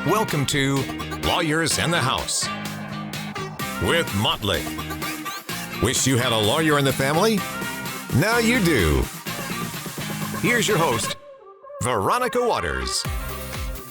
Welcome to Lawyers in the House with Motley. Wish you had a lawyer in the family? Now you do. Here's your host, Veronica Waters.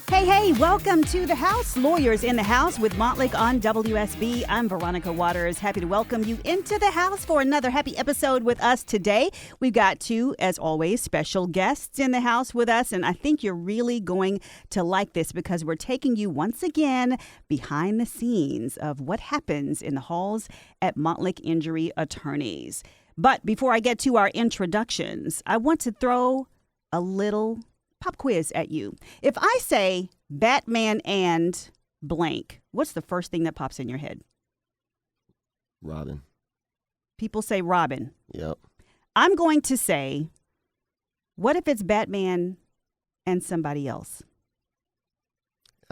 Hey, welcome to the house. Lawyers in the House with Motley on WSB. I'm Veronica Waters. Happy to welcome you into the house for another happy episode with us today. We've got two, as always, special guests in the house with us, and I think you're really going to like this because we're taking you once again behind the scenes of what happens in the halls at Motley Injury Attorneys. But before I get to our introductions, I want to throw a little pop quiz at you. If I say Batman and blank, what's the first thing that pops in your head? Robin. People say Robin. Yep. I'm going to say, what if it's Batman and somebody else?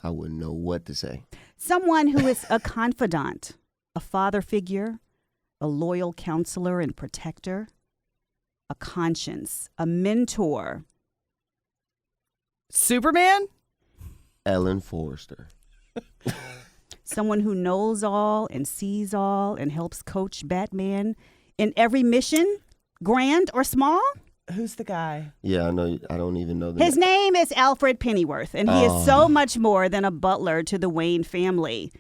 I wouldn't know what to say. Someone who is a confidant, a father figure, a loyal counselor and protector, a conscience, a mentor. Superman? Ellen Forrester. Someone who knows all and sees all and helps coach Batman in every mission, grand or small. Who's the guy? Yeah, I know. I don't even know the His name is Alfred Pennyworth, and he is so much more than a butler to the Wayne family.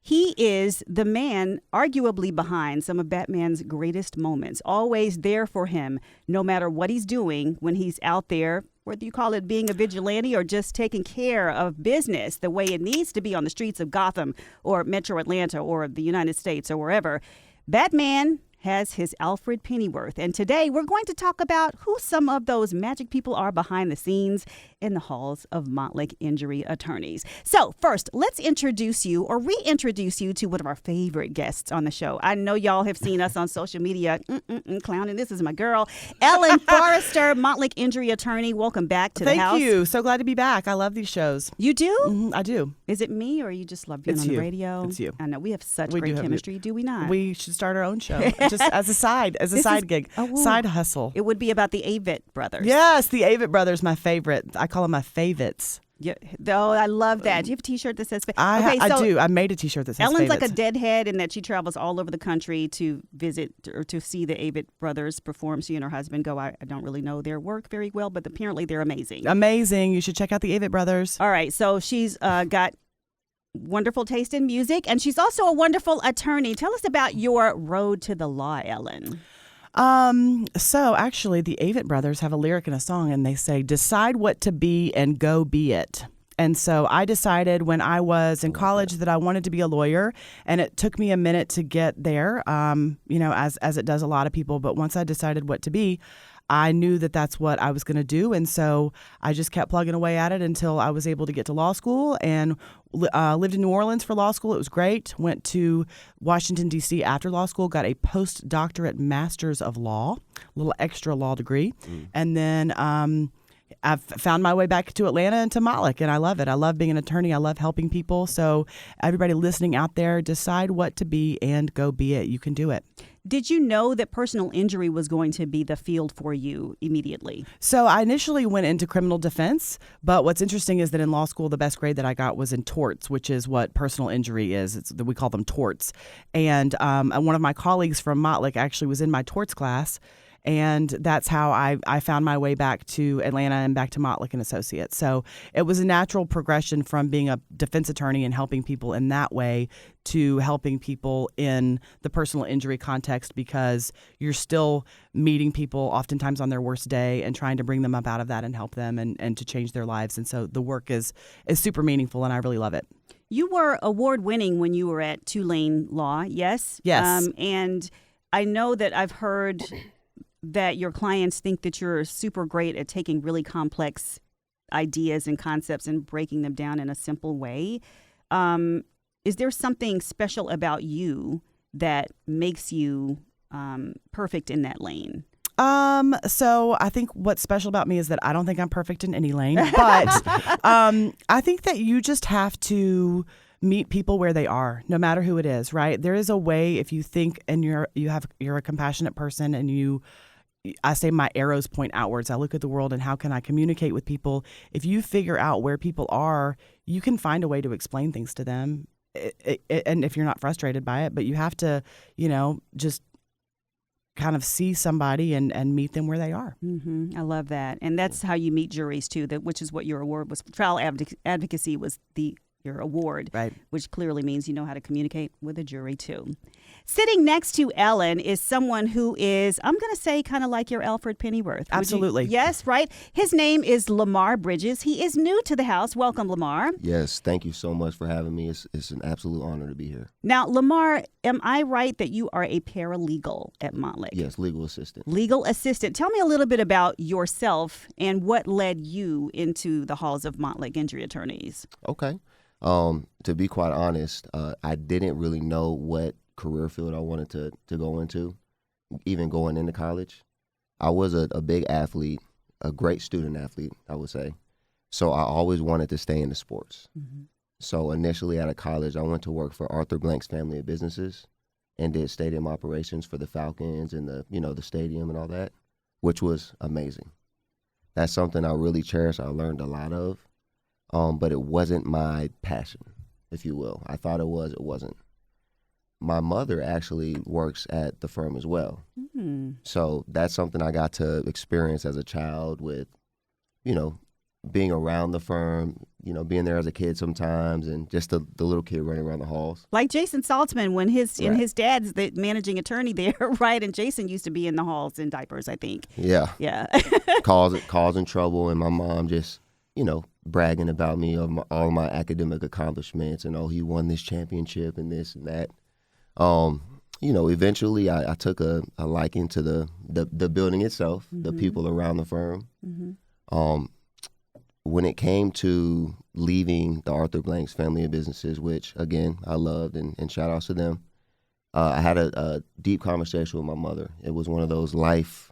He is the man arguably behind some of Batman's greatest moments, always there for him, no matter what he's doing when he's out there, whether you call it being a vigilante or just taking care of business the way it needs to be on the streets of Gotham or Metro Atlanta or the United States or wherever. Batman has his Alfred Pennyworth. And today we're going to talk about who some of those magic people are behind the scenes in the halls of Motley Injury Attorneys. So first, let's introduce you or reintroduce you to one of our favorite guests on the show. I know y'all have seen us on social media clowning. This is my girl, Ellen Forrester, Motley Injury Attorney. Welcome back to the house. Thank you. So glad to be back. I love these shows. You do? Mm-hmm, I do. Is it me or you just love being It's on the you. radio? It's you. I know. We have such We great do have chemistry, do we not? We should start our own show just as a side gig, side hustle. It would be about the Avett brothers. Yes, the Avett brothers, my favorite. I call them my favorites. Yeah, oh, I love that. Do you have a T-shirt that says? I do. I made a T-shirt that says Ellen's favorites. like a deadhead in that she travels all over the country to visit or to see the Avett brothers perform. She and her husband go. I don't really know their work very well, but apparently they're amazing. Amazing. You should check out the Avett brothers. All right, so she's got wonderful taste in music, and she's also a wonderful attorney. Tell us about your road to the law, Ellen. So actually the Avett brothers have a lyric in a song and they say, decide what to be and go be it. And so I decided when I was in college that I wanted to be a lawyer, and it took me a minute to get there, as it does a lot of people. But once I decided what to be, I knew that that's what I was going to do. And so I just kept plugging away at it until I was able to get to law school and lived in New Orleans for law school. It was great. Went to Washington, D.C. after law school, got a postdoctorate master's of law, a little extra law degree. And then I've found my way back to Atlanta and to Motley, and I love it. I love being an attorney. I love helping people. So everybody listening out there, decide what to be and go be it. You can do it. Did you know that personal injury was going to be the field for you immediately? So I initially went into criminal defense, but what's interesting is that in law school, the best grade that I got was in torts, which is what personal injury is. We call them torts. And one of my colleagues from Motley actually was in my torts class. And that's how I found my way back to Atlanta and back to Motley and Associates. So it was a natural progression from being a defense attorney and helping people in that way to helping people in the personal injury context, because you're still meeting people oftentimes on their worst day and trying to bring them up out of that and help them and to change their lives. And so the work is super meaningful, and I really love it. You were award-winning when you were at Tulane Law, yes? Yes. And I know that I've heard that your clients think that you're super great at taking really complex ideas and concepts and breaking them down in a simple way. Is there something special about you that makes you perfect in that lane? So I think what's special about me is that I don't think I'm perfect in any lane, but I think that you just have to meet people where they are, no matter who it is, right? There is a way, if you think and you're a compassionate person and you I say my arrows point outwards. I look at the world and how can I communicate with people? If you figure out where people are, you can find a way to explain things to them. And if you're not frustrated by it, but you have to, just kind of see somebody and meet them where they are. I love that. And that's how you meet juries too, which is what your award was. Trial advocacy was your award, Right. which clearly means you know how to communicate with a jury too. Sitting next to Ellen is someone who is, I'm going to say, kind of like your Alfred Pennyworth. Would you- Absolutely. Yes, right? His name is Lamar Bridges. He is new to the house. Welcome, Lamar. Yes, thank you so much for having me. It's an absolute honor to be here. Now, Lamar, am I right that you are a paralegal at Montlick? Yes, legal assistant. Legal assistant. Tell me a little bit about yourself and what led you into the halls of Montlick Injury Attorneys. Okay. To be quite honest, I didn't really know what career field I wanted to go into, even going into college. I was a big athlete, a great student athlete, I would say. So I always wanted to stay into sports. So initially out of college, I went to work for Arthur Blank's family of businesses and did stadium operations for the Falcons and the stadium and all that, which was amazing. That's something I really cherish. I learned a lot of, but it wasn't my passion, if you will. I thought it was, it wasn't. My mother actually works at the firm as well. So that's something I got to experience as a child with, being around the firm, being there as a kid sometimes, and just the little kid running around the halls. Like Jason Saltzman, when his Right. his dad's the managing attorney there, right? And Jason used to be in the halls in diapers, I think. Yeah. Yeah. causing trouble, and my mom just, bragging about me of all my academic accomplishments and, oh, he won this championship and this and that. Eventually I took a liking to the building itself, the people around the firm. When it came to leaving the Arthur Blank's family of businesses, which, again, I loved, and shout outs to them, I had a deep conversation with my mother. It was one of those life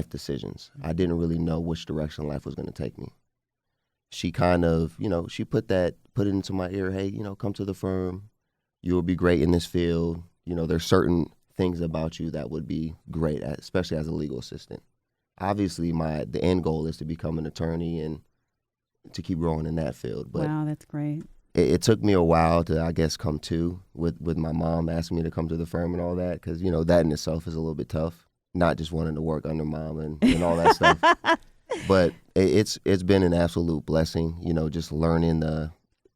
decisions. I didn't really know which direction life was going to take me. She kind of, she put it into my ear, hey, come to the firm. You will be great in this field. There's certain things about you that would be great, especially as a legal assistant. Obviously, the end goal is to become an attorney and to keep growing in that field. But Wow, that's great. it took me a while to, I guess, come to with my mom asking me to come to the firm and all that, because, that in itself is a little bit tough, not just wanting to work under mom and all that stuff. But it's been an absolute blessing, just learning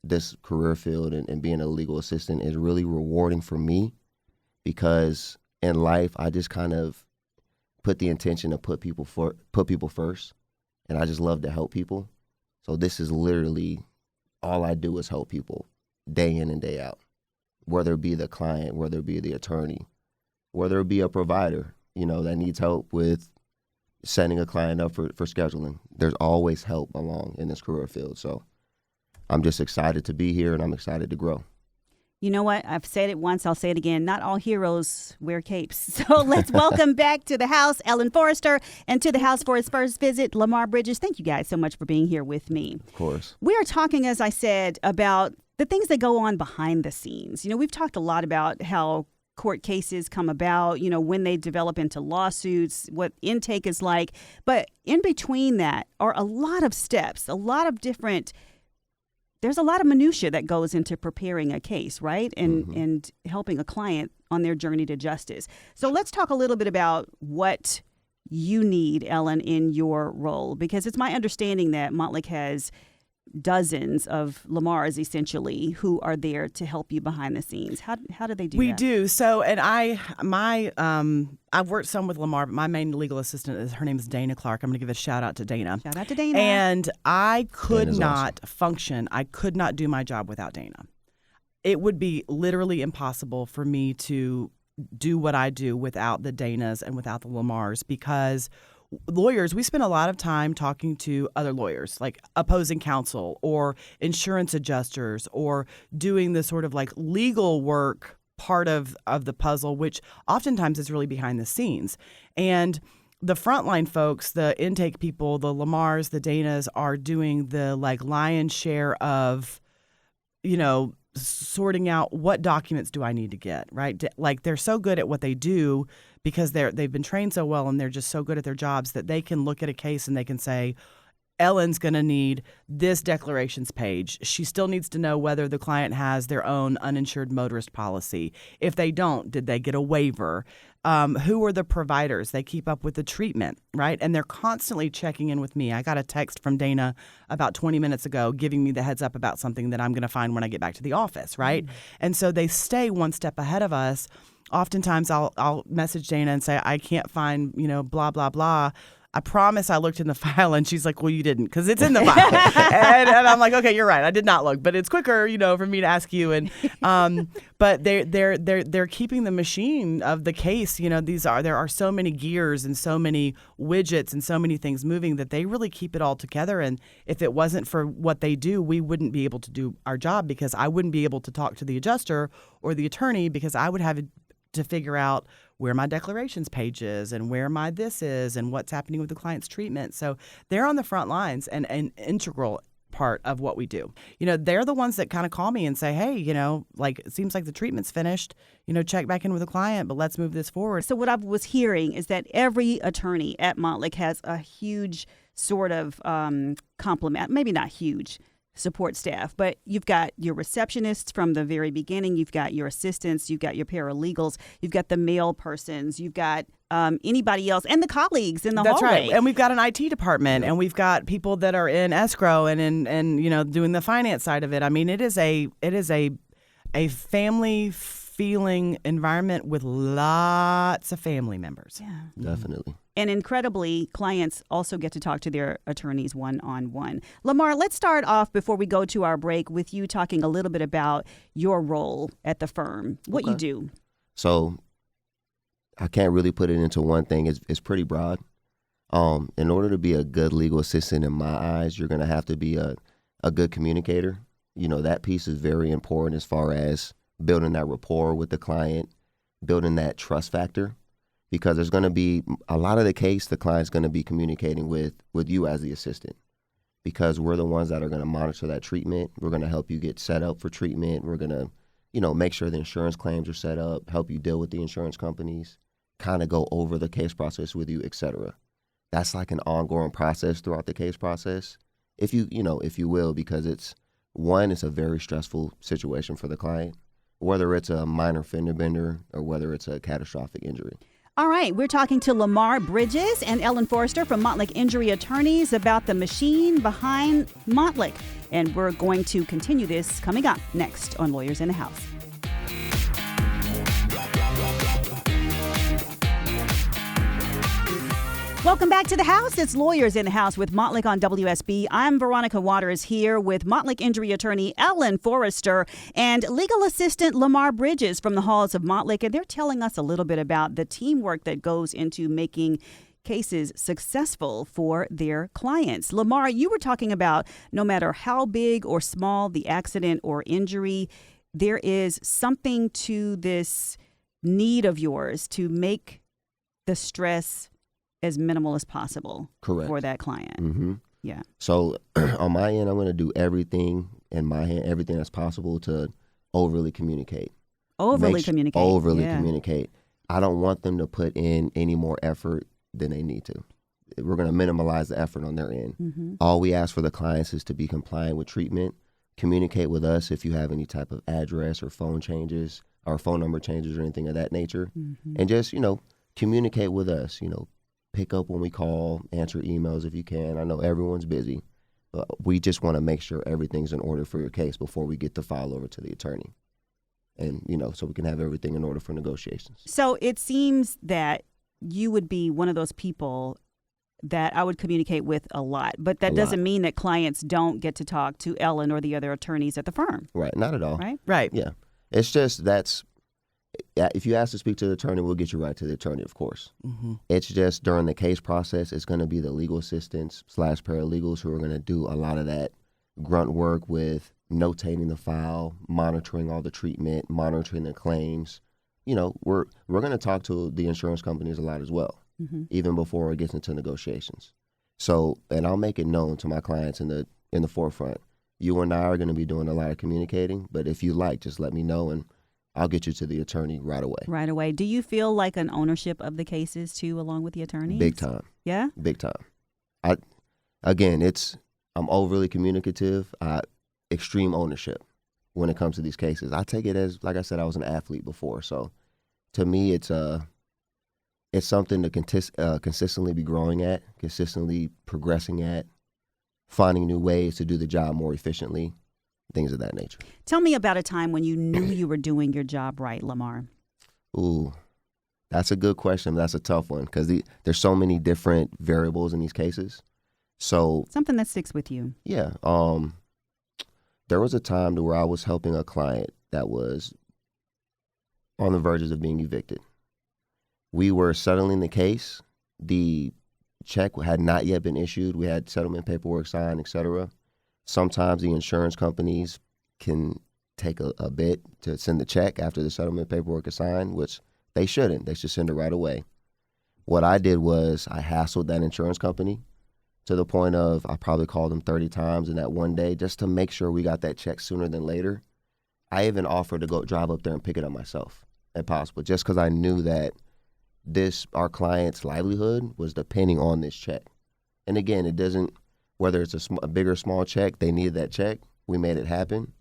this career field and being a legal assistant is really rewarding for me, because in life I just kind of put the intention to put people first, and I just love to help people. So this is literally all I do is help people day in and day out, whether it be the client, whether it be the attorney, whether it be a provider, that needs help with setting a client up for scheduling. There's always help along in this career field. So I'm just excited to be here, and I'm excited to grow. You know what? I've said it once, I'll say it again. Not all heroes wear capes. So let's welcome back to the house, Ellen Forrester, and to the house for his first visit, Lamar Bridges. Thank you guys so much for being here with me. Of course. We are talking, as I said, about the things that go on behind the scenes. We've talked a lot about how court cases come about, when they develop into lawsuits, what intake is like. But in between that are a lot of steps, there's a lot of minutia that goes into preparing a case, right? And helping a client on their journey to justice. So let's talk a little bit about what you need, Ellen, in your role, because it's my understanding that Montlick has dozens of Lamars, essentially, who are there to help you behind the scenes. How do they do that? We do. So, and I've worked some with Lamar, but my main legal assistant her name is Dana Clark. I'm going to give a shout out to Dana. Shout out to Dana. And I could Dana's not function. I could not do my job without Dana. It would be literally impossible for me to do what I do without the Danas and without the Lamars, because lawyers, we spend a lot of time talking to other lawyers, like opposing counsel or insurance adjusters, or doing the sort of like legal work part of the puzzle, which oftentimes is really behind the scenes. And the frontline folks, the intake people, the Lamars, the Danas, are doing the like lion's share of, sorting out what documents do I need to get, right? Like they're so good at what they do, because they've been trained so well and they're just so good at their jobs that they can look at a case and they can say, Ellen's going to need this declarations page. She still needs to know whether the client has their own uninsured motorist policy. If they don't, did they get a waiver? Who are the providers? They keep up with the treatment, right? And they're constantly checking in with me. I got a text from Dana about 20 minutes ago giving me the heads up about something that I'm going to find when I get back to the office, right? And so they stay one step ahead of us. Oftentimes I'll message Dana and say, I can't find, blah, blah, blah. I promise I looked in the file, and she's like, well, you didn't, because it's in the file. and I'm like, okay, you're right. I did not look, but it's quicker, for me to ask you. And but they're keeping the machine of the case. There are so many gears and so many widgets and so many things moving that they really keep it all together. And if it wasn't for what they do, we wouldn't be able to do our job, because I wouldn't be able to talk to the adjuster or the attorney, because I would have to figure out where my declarations page is and where my this is and what's happening with the client's treatment. So they're on the front lines and an integral part of what we do. They're the ones that kind of call me and say, hey, it seems like the treatment's finished, check back in with the client, but let's move this forward. So what I was hearing is that every attorney at Montlick has a huge sort of complement, maybe not huge, support staff, but you've got your receptionists from the very beginning, you've got your assistants, you've got your paralegals, you've got the mail persons, you've got anybody else, and the colleagues in the hallway. That's right. And we've got an IT department, and we've got people that are in escrow and doing the finance side of it. I mean, it is a family feeling environment with lots of family members. Yeah, Definitely. And incredibly, clients also get to talk to their attorneys one-on-one. Lamar, let's start off before we go to our break with you talking a little bit about your role at the firm, what you do. So I can't really put it into one thing. It's pretty broad. In order to be a good legal assistant in my eyes, you're going to have to be a good communicator. That piece is very important as far as building that rapport with the client, building that trust factor. Because there's going to be a lot of the case, the client's going to be communicating with you as the assistant, because we're the ones that are going to monitor that treatment. We're going to help you get set up for treatment. We're going to, make sure the insurance claims are set up, help you deal with the insurance companies, kind of go over the case process with you, et cetera. That's like an ongoing process throughout the case process, if you will, because it's a very stressful situation for the client, whether it's a minor fender bender or whether it's a catastrophic injury. All right, we're talking to Lamar Bridges and Ellen Forrester from Montlick Injury Attorneys about the machine behind Montlick. And we're going to continue this coming up next on Lawyers in the House. Welcome back to the house. It's Lawyers in the House with Montlick on WSB. I'm Veronica Waters here with Montlick Injury Attorney Ellen Forrester and Legal Assistant Lamar Bridges from the halls of Montlick. And they're telling us a little bit about the teamwork that goes into making cases successful for their clients. Lamar, you were talking about no matter how big or small the accident or injury, there is something to this need of yours to make the stress as minimal as possible. Correct. For that client. Mm-hmm. Yeah. So on my end, I'm going to do everything in my hand, everything that's possible to overly communicate. Communicate. I don't want them to put in any more effort than they need to. We're going to minimize the effort on their end. Mm-hmm. All we ask for the clients is to be compliant with treatment. Communicate with us if you have any type of address or phone changes or phone number changes or anything of that nature. Mm-hmm. And just, communicate with us, pick up when we call, answer emails if you can. I know everyone's busy, but we just want to make sure everything's in order for your case before we get the file over to the attorney. And, so we can have everything in order for negotiations. So it seems that you would be one of those people that I would communicate with a lot, but that doesn't mean that clients don't get to talk to Ellen or the other attorneys at the firm. Right. Not at all. Right. Yeah. It's just if you ask to speak to the attorney, we'll get you right to the attorney, of course. Mm-hmm. It's just during the case process, it's going to be the legal assistants / paralegals who are going to do a lot of that grunt work with notating the file, monitoring all the treatment, monitoring the claims. We're going to talk to the insurance companies a lot as well, mm-hmm. even before it gets into negotiations. So, and I'll make it known to my clients in the forefront. You and I are going to be doing a lot of communicating, but if you like, just let me know and I'll get you to the attorney right away. Right away. Do you feel like an ownership of the cases too, along with the attorneys? Big time. Yeah? Big time. I'm overly communicative. Extreme ownership when it comes to these cases. I take it as, like I said, I was an athlete before. So to me, it's something to consistently be growing at, consistently progressing at, finding new ways to do the job more efficiently, things of that nature. Tell me about a time when you knew you were doing your job right, Lamar. Ooh, that's a good question. But that's a tough one because there's so many different variables in these cases. So something that sticks with you. Yeah. There was a time to where I was helping a client that was on the verges of being evicted. We were settling the case. The check had not yet been issued. We had settlement paperwork signed, et cetera. Sometimes the insurance companies can take a bit to send the check after the settlement paperwork is signed, which they shouldn't. They should send it right away. What I did was I hassled that insurance company to the point of I probably called them 30 times in that one day just to make sure we got that check sooner than later. I even offered to go drive up there and pick it up myself if possible, just because I knew that our client's livelihood was depending on this check. And again, it doesn't, whether it's a big or small check, they needed that check. We made it happen.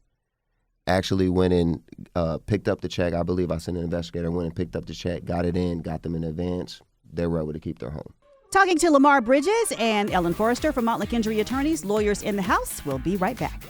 Actually went and picked up the check. I believe I sent an investigator, went and picked up the check, got it in, got them in advance. They were able to keep their home. Talking to Lamar Bridges and Ellen Forrester from Montlick Injury Attorneys, Lawyers in the House. We'll be right back.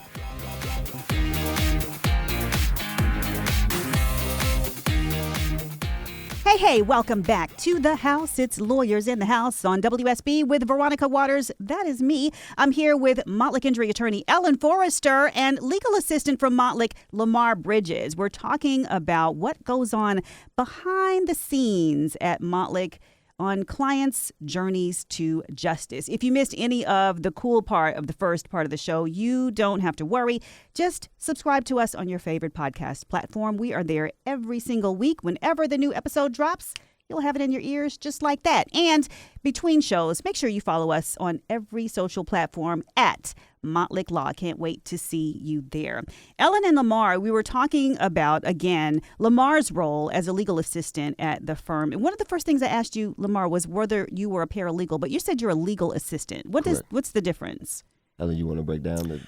Hey, welcome back to the house. It's Lawyers in the House on WSB with Veronica Waters. That is me. I'm here with Montlick Injury Attorney Ellen Forrester and legal assistant from Montlick, Lamar Bridges. We're talking about what goes on behind the scenes at Montlick on clients' journeys to justice. If you missed any of the cool part of the first part of the show, you don't have to worry. Just subscribe to us on your favorite podcast platform. We are there every single week. Whenever the new episode drops, you'll have it in your ears just like that. And between shows, make sure you follow us on every social platform at Montlick Law. Can't wait to see you there. Ellen and Lamar, we were talking about, again, Lamar's role as a legal assistant at the firm. And one of the first things I asked you, Lamar, was whether you were a paralegal, but you said you're a legal assistant. What's the difference? Ellen, you want to break down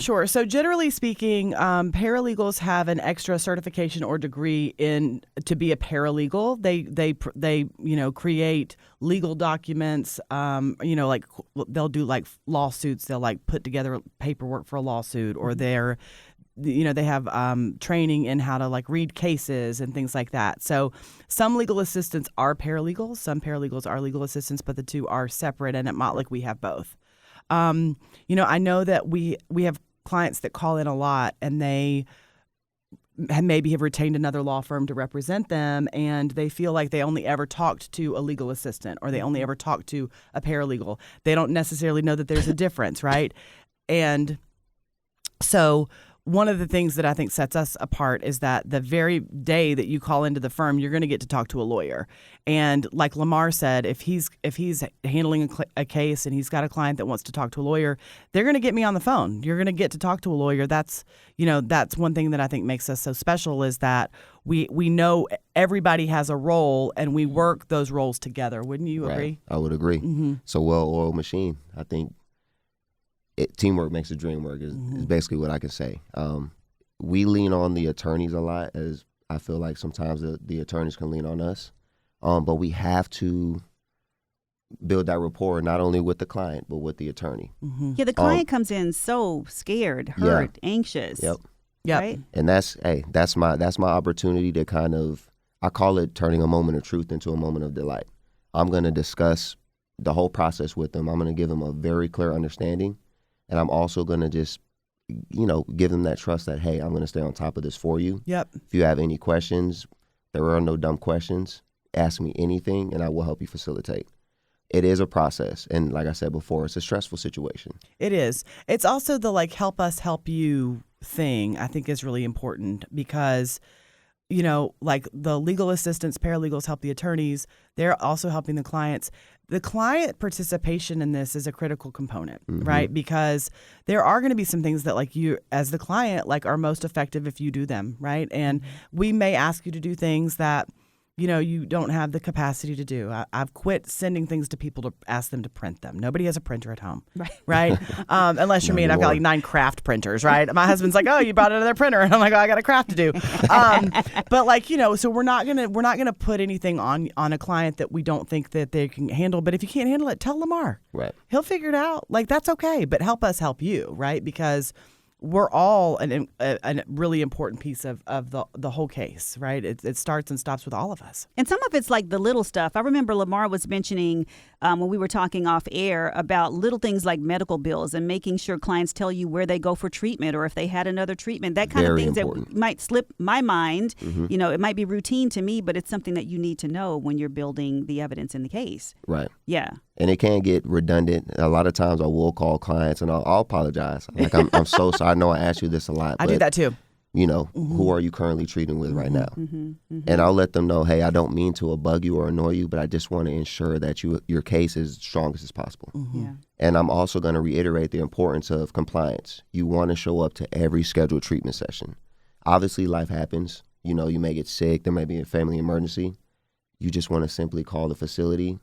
Sure. So generally speaking, paralegals have an extra certification or degree to be a paralegal. They create legal documents. Like they'll do like lawsuits. They'll like put together paperwork for a lawsuit, or they have training in how to like read cases and things like that. So some legal assistants are paralegals. Some paralegals are legal assistants, but the two are separate. And at Montlick, we have both. I know that we have clients that call in a lot, and they maybe have retained another law firm to represent them, and they feel like they only ever talked to a legal assistant or they only ever talked to a paralegal. They don't necessarily know that there's a difference, right? And so one of the things that I think sets us apart is that the very day that you call into the firm, you're going to get to talk to a lawyer. And like Lamar said, if he's handling a case and he's got a client that wants to talk to a lawyer, they're going to get me on the phone. You're going to get to talk to a lawyer. That's one thing that I think makes us so special, is that we know everybody has a role and we work those roles together. Wouldn't you agree? I would agree. Mm-hmm. It's a well-oiled machine. I think teamwork makes the dream work is basically what I can say. We lean on the attorneys a lot, as I feel like sometimes the attorneys can lean on us. But we have to build that rapport not only with the client, but with the attorney. Mm-hmm. Yeah, the client comes in so scared, hurt, anxious. Yep. Right? And that's my opportunity to kind of, I call it turning a moment of truth into a moment of delight. I'm going to discuss the whole process with them. I'm going to give them a very clear understanding. And I'm also going to just, give them that trust that, hey, I'm going to stay on top of this for you. Yep. If you have any questions, there are no dumb questions. Ask me anything and I will help you facilitate. It is a process. And like I said before, it's a stressful situation. It is. It's also the help us help you thing, I think, is really important, because like the legal assistants, paralegals help the attorneys. They're also helping the clients. The client participation in this is a critical component, right? Because there are going to be some things that, like, you as the client, like, are most effective if you do them, right? And we may ask you to do things that, you don't have the capacity to do. I've quit sending things to people to ask them to print them. Nobody has a printer at home, right? Unless you're me and I've got like 9 craft printers, right? My husband's like, "Oh, you bought another printer," and I'm like, "Oh, I got a craft to do." But like, so we're not gonna put anything on a client that we don't think that they can handle. But if you can't handle it, tell Lamar. Right. He'll figure it out. Like, that's okay. But help us help you, right? Because we're all a really important piece of the whole case, right? It starts and stops with all of us. And some of it's like the little stuff. I remember Lamar was mentioning when we were talking off air about little things like medical bills and making sure clients tell you where they go for treatment or if they had another treatment. That kind Very of things important. that might slip my mind. It might be routine to me, but it's something that you need to know when you're building the evidence in the case. Right. Yeah. And it can get redundant. A lot of times I will call clients and I'll apologize. Like, I'm so sorry. I know I asked you this a lot. I do that too. Who are you currently treating with right now? And I'll let them know, hey, I don't mean to bug you or annoy you, but I just want to ensure that your case is as strong as possible. Yeah. And I'm also going to reiterate the importance of compliance. You want to show up to every scheduled treatment session. Obviously, life happens. You may get sick. There may be a family emergency. You just want to simply call the facility,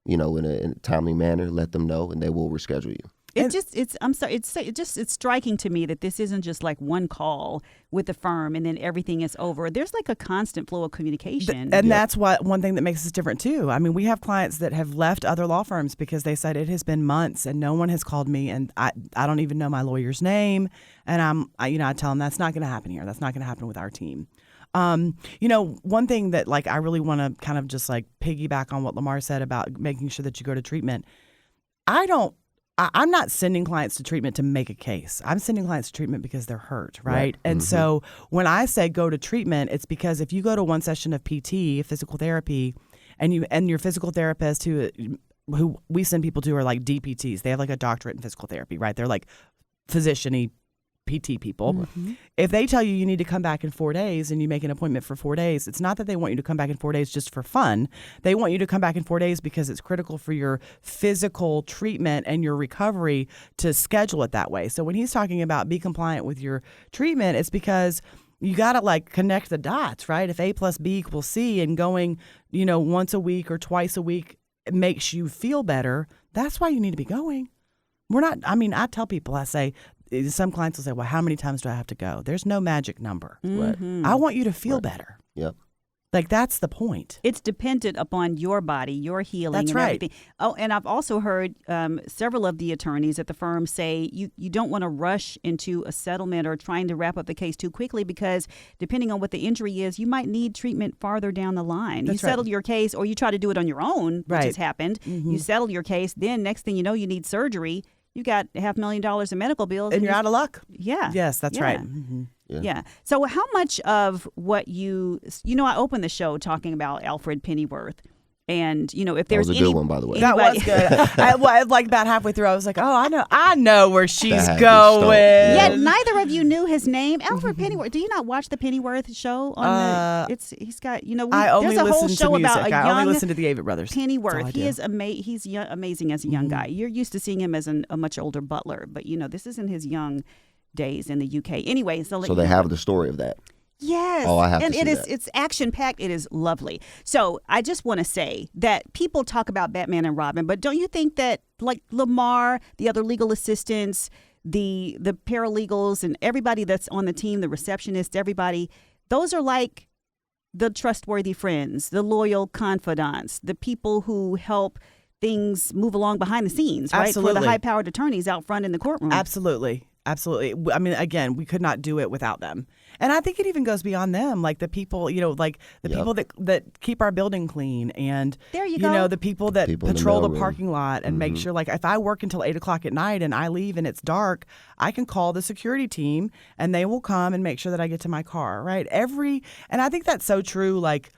in a timely manner, let them know, and they will reschedule you. It's striking to me that this isn't just like one call with the firm and then everything is over. There's like a constant flow of communication. That's one thing that makes us different too. I mean, we have clients that have left other law firms because they said it has been months and no one has called me and I don't even know my lawyer's name. And I tell them that's not going to happen here. That's not going to happen with our team. One thing that like I really want to kind of just like piggyback on what Lamar said about making sure that you go to treatment. I'm not sending clients to treatment to make a case. I'm sending clients to treatment because they're hurt, right? And so when I say go to treatment, it's because if you go to one session of PT, physical therapy, and your physical therapist who we send people to are like DPTs. They have like a doctorate in physical therapy, right? They're like physician-y PT people. If they tell you need to come back in 4 days and you make an appointment for 4 days, it's not that they want you to come back in 4 days just for fun. They want you to come back in 4 days because it's critical for your physical treatment and your recovery to schedule it that way. So when he's talking about be compliant with your treatment, it's because you got to like connect the dots, right? If A plus B equals C and going, once a week or twice a week makes you feel better, that's why you need to be going. I tell people, I say, some clients will say, well, how many times do I have to go? There's no magic number. Right. I want you to feel better. Yep. Like, that's the point. It's dependent upon your body, your healing. That's and right. Everything. Oh, and I've also heard several of the attorneys at the firm say you don't want to rush into a settlement or trying to wrap up the case too quickly because depending on what the injury is, you might need treatment farther down the line. That's you settle your case or you try to do it on your own, which has happened. You settle your case. Then next thing you know, you need surgery. You got $500,000 in medical bills. And you're out of luck. Yeah. Yes, that's right. Yeah. So how much of what I opened the show talking about Alfred Pennyworth. And, if there's that was a good one, by the way. That was good. I like about halfway through, I was like, oh, I know where she's going. Yet neither of you knew his name. Alfred Pennyworth. Do you not watch the Pennyworth show on he's got, I only there's a whole listen show to music. about a I young only listen to the Avett Brothers. Pennyworth. He is he's amazing as a young guy. You're used to seeing him as a much older butler, but this is in his young days in the UK. Anyway, so they have the story of that. Yes. Oh, I have and to see that. It's action-packed. It is lovely. So I just want to say that people talk about Batman and Robin, but don't you think that like Lamar, the other legal assistants, the paralegals, and everybody that's on the team, the receptionists, everybody, those are like the trustworthy friends, the loyal confidants, the people who help things move along behind the scenes, right? Absolutely. For the high-powered attorneys out front in the courtroom. Absolutely. I mean, again, we could not do it without them. And I think it even goes beyond them, like the people, people that keep our building clean and, there you go. The people that People in the patrol the mailroom. parking lot and make sure, like, if I work until 8 o'clock at night and I leave and it's dark, I can call the security team and they will come and make sure that I get to my car, right? And I think that's so true. Like,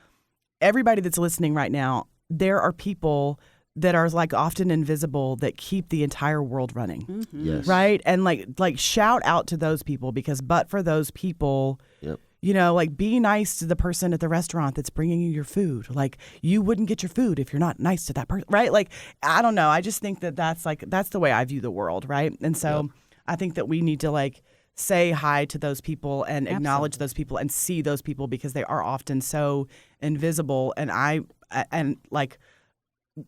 everybody that's listening right now, there are people that are like often invisible that keep the entire world running. Yes. Right? And like shout out to those people because but for those people, like be nice to the person at the restaurant that's bringing you your food. Like you wouldn't get your food if you're not nice to that person, right? Like, I don't know. I just think that's the way I view the world, right? And so I think that we need to like say hi to those people and acknowledge those people and see those people because they are often so invisible. And like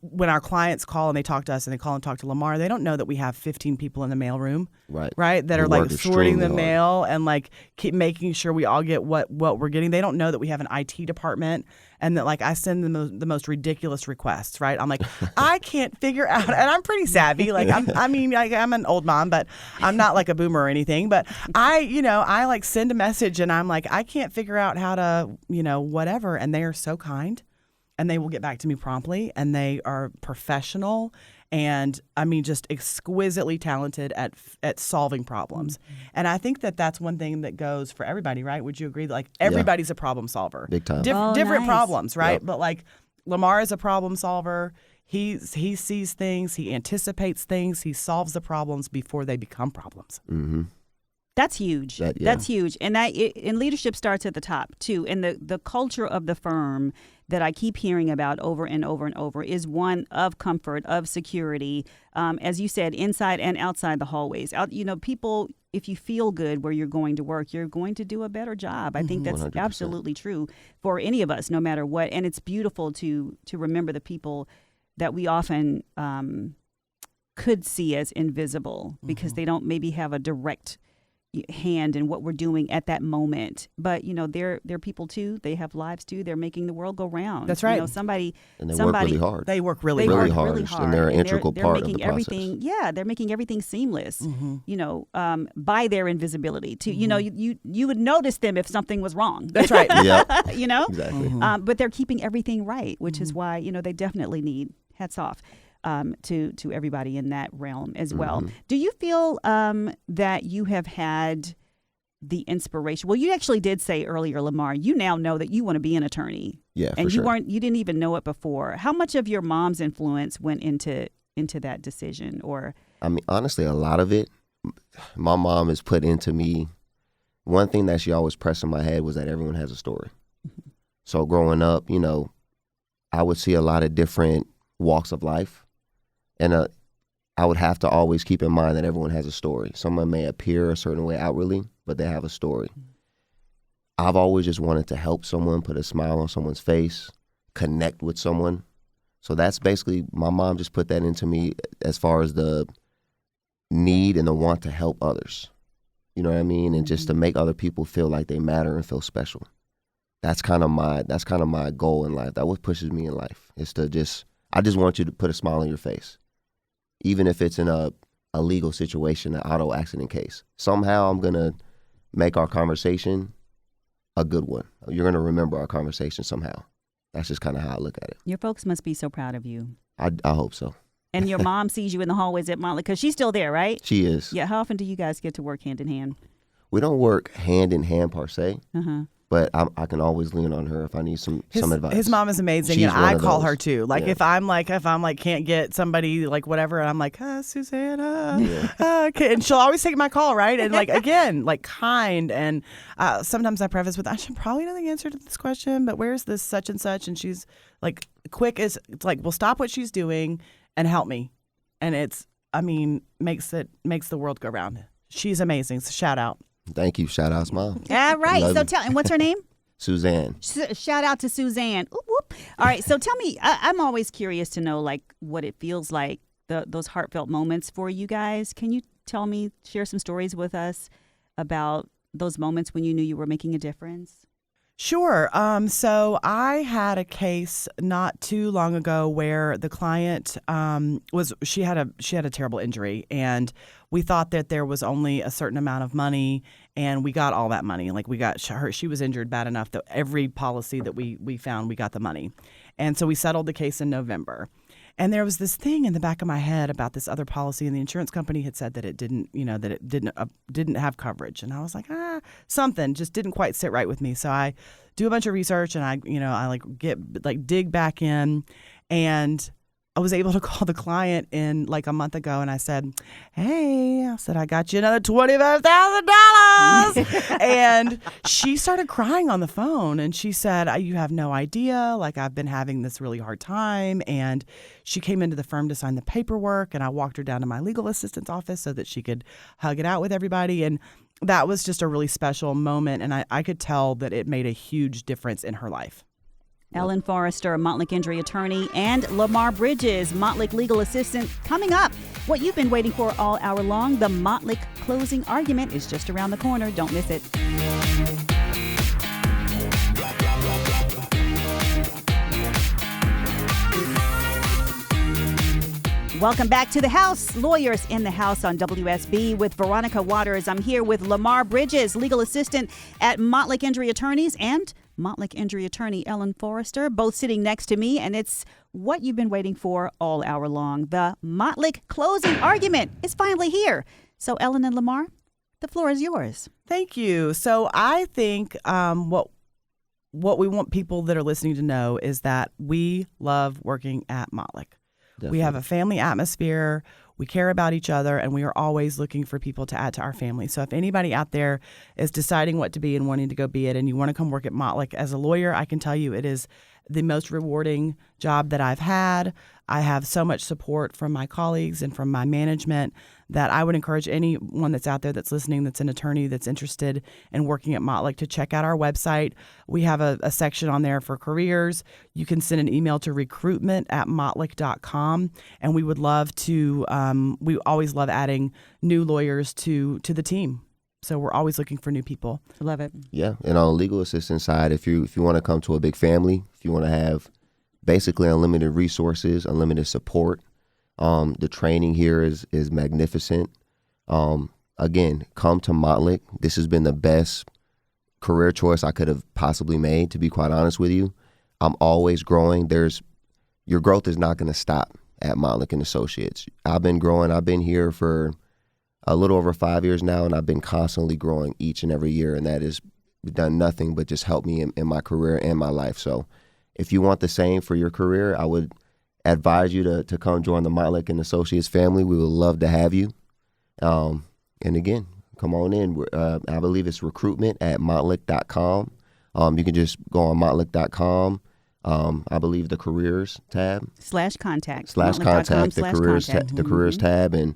when our clients call and they talk to us and they call and talk to Lamar, they don't know that we have 15 people in the mailroom, right? That are like sorting the mail and like keep making sure we all get what we're getting. They don't know that we have an IT department and that like I send them the most ridiculous requests, right? I'm like, I can't figure out, and I'm pretty savvy. Like I'm an old mom, but I'm not like a boomer or anything. But I like send a message and I'm like, I can't figure out how to, whatever. And they are so kind. And they will get back to me promptly, and they are professional and, just exquisitely talented at solving problems. Mm-hmm. And I think that that's one thing that goes for everybody, right? Would you agree? Like, everybody's a problem solver. Big time. Different nice. problems, right? Yep. But, like, Lamar is a problem solver. He sees things. He anticipates things. He solves the problems before they become problems. Mm-hmm. That's huge. That's huge. And and leadership starts at the top, too. And the culture of the firm that I keep hearing about over and over and over is one of comfort, of security, as you said, inside and outside the hallways. People, if you feel good where you're going to work, you're going to do a better job. I think that's 100%. absolutely true for any of us, no matter what. And it's beautiful to remember the people that we often could see as invisible because they don't maybe have a direct hand in what we're doing at that moment, but they're people too. They have lives too. They're making the world go round. That's right. And they work really hard. They work really hard, and they're an integral part of the process. They're making everything seamless. By their invisibility. To you would notice them if something was wrong. That's right. Yeah. Exactly. But they're keeping everything right, which is why they definitely need hats off. To everybody in that realm as well. Do you feel that you have had the inspiration? Well, you actually did say earlier, Lamar, you now know that you want to be an attorney. Yeah, and for sure. You didn't even know it before. How much of your mom's influence went into that decision? Or honestly, a lot of it, my mom has put into me. One thing that she always pressed in my head was that everyone has a story. So growing up, I would see a lot of different walks of life. And I would have to always keep in mind that everyone has a story. Someone may appear a certain way outwardly, but they have a story. I've always just wanted to help someone, put a smile on someone's face, connect with someone. So that's basically, my mom just put that into me as far as the need and the want to help others. You know what I mean? And just to make other people feel like they matter and feel special. That's kind of my goal in life. That's what pushes me in life. Is to I just want you to put a smile on your face. Even if it's in a legal situation, an auto accident case. Somehow I'm going to make our conversation a good one. You're going to remember our conversation somehow. That's just kind of how I look at it. Your folks must be so proud of you. I hope so. And your mom sees you in the hallways at Motley, because she's still there, right? She is. Yeah. How often do you guys get to work hand in hand? We don't work hand in hand per se. Uh-huh. But I can always lean on her if I need some advice. His mom is amazing, She's and I call those. her too. Like if I'm can't get somebody like whatever, and I'm like, Susanna, okay, and she'll always take my call, right? And like again, like kind, and sometimes I preface with, I should probably know the answer to this question, but where's this such and such? And she's like quick as it's like, well, stop what she's doing and help me, and makes the world go round. She's amazing. So shout out. Thank you. Shout out, Smile. All right. So and what's her name? Suzanne. Shout out to Suzanne. Oop, whoop. All right. So tell me, I'm always curious to know like what it feels like, those heartfelt moments for you guys. Can you share some stories with us about those moments when you knew you were making a difference? Sure. So I had a case not too long ago where the client she had a terrible injury, and we thought that there was only a certain amount of money, and we got all that money. Like we got her, she was injured bad enough that every policy that we found, we got the money, and so we settled the case in November. And there was this thing in the back of my head about this other policy, and the insurance company had said that it didn't have coverage, and I was like, something just didn't quite sit right with me. So I do a bunch of research, and I dig back in, and I was able to call the client in like a month ago, and I said, "Hey," I said, "I got you another $25,000." And she started crying on the phone, and she said, "You have no idea. Like, I've been having this really hard time." And she came into the firm to sign the paperwork, and I walked her down to my legal assistant's office so that she could hug it out with everybody. And that was just a really special moment, and I could tell that it made a huge difference in her life. Ellen Forrester, Montlick injury attorney, and Lamar Bridges, Montlick legal assistant. Coming up, what you've been waiting for all hour long, the Montlick closing argument is just around the corner. Don't miss it. Welcome back to the house. Lawyers in the House on WSB with Veronica Waters. I'm here with Lamar Bridges, legal assistant at Montlick Injury Attorneys, and Montlick injury attorney Ellen Forrester, both sitting next to me, and it's what you've been waiting for all hour long. The Montlick closing argument is finally here. So Ellen and Lamar, the floor is yours. Thank you. So I think what we want people that are listening to know is that we love working at Montlick. Definitely. We have a family atmosphere. We care about each other, and we are always looking for people to add to our family. So if anybody out there is deciding what to be and wanting to go be it, and you want to come work at Montlick as a lawyer, I can tell you it is the most rewarding job that I've had. I have so much support from my colleagues and from my management that I would encourage anyone that's out there that's listening, that's an attorney that's interested in working at Montlick, to check out our website. We have a section on there for careers. You can send an email to recruitment@montlick.com, and we would love to, we always love adding new lawyers to the team. So we're always looking for new people. I love it. Yeah, and on the legal assistance side, if you want to come to a big family, if you want to have basically unlimited resources, unlimited support, the training here is magnificent. Again, come to Montlick. This has been the best career choice I could have possibly made, to be quite honest with you. I'm always growing. Your growth is not going to stop at Montlick and Associates. I've been growing. I've been here for a little over 5 years now, and I've been constantly growing each and every year, and that has done nothing but just help me in my career and my life. So if you want the same for your career, I would advise you to come join the Montlick and Associates family. We would love to have you. And again, come on in. I believe it's recruitment@montlick.com. You can just go on montlick.com. I believe the careers tab. /contact. The careers tab, and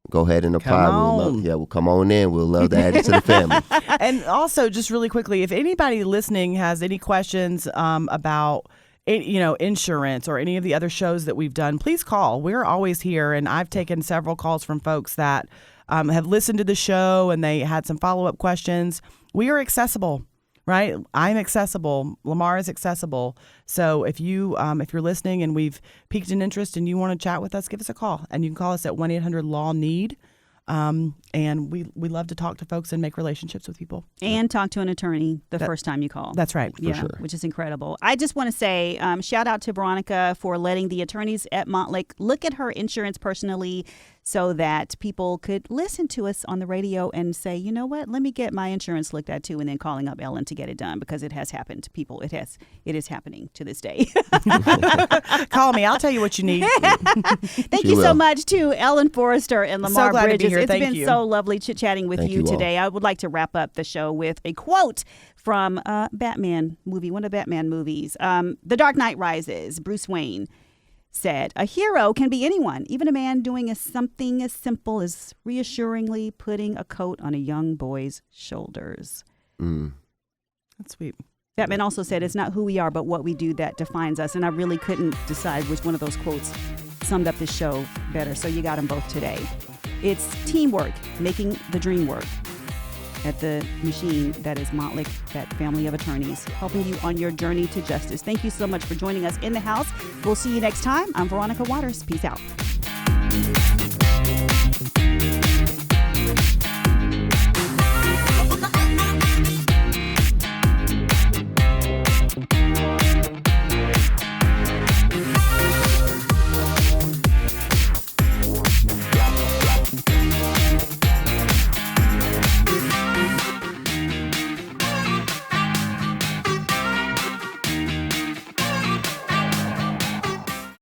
go ahead and apply. We'll come on in. We'll love to add you to the family. And also, just really quickly, if anybody listening has any questions about insurance or any of the other shows that we've done, please call. We're always here, and I've taken several calls from folks that have listened to the show and they had some follow-up questions. We are accessible. Right? I'm accessible. Lamar is accessible. So if you're listening and we've piqued an interest and you want to chat with us, give us a call. And you can call us at 1-800-LAW-NEED. And we love to talk to folks and make relationships with people. And talk to an attorney the first time you call. That's right. Yeah, sure. Which is incredible. I just want to say shout out to Veronica for letting the attorneys at Montlick look at her insurance personally so that people could listen to us on the radio and say, you know what, let me get my insurance looked at too, and then calling up Ellen to get it done, because it has happened to people. It is happening to this day. Call me. I'll tell you what you need. Thank you so much to Ellen Forrester and Lamar so glad Bridges. To be here. It's Thank been you. so lovely chit-chatting with you today. I would like to wrap up the show with a quote from a Batman movie, one of the Batman movies. The Dark Knight Rises. Bruce Wayne said, "A hero can be anyone, even a man doing something as simple as reassuringly putting a coat on a young boy's shoulders." That's sweet. Batman also said, "It's not who we are, but what we do that defines us." And I really couldn't decide which one of those quotes summed up this show better. So you got them both today. It's teamwork, making the dream work at the machine that is Montlick, that family of attorneys, helping you on your journey to justice. Thank you so much for joining us in the house. We'll see you next time. I'm Veronica Waters. Peace out.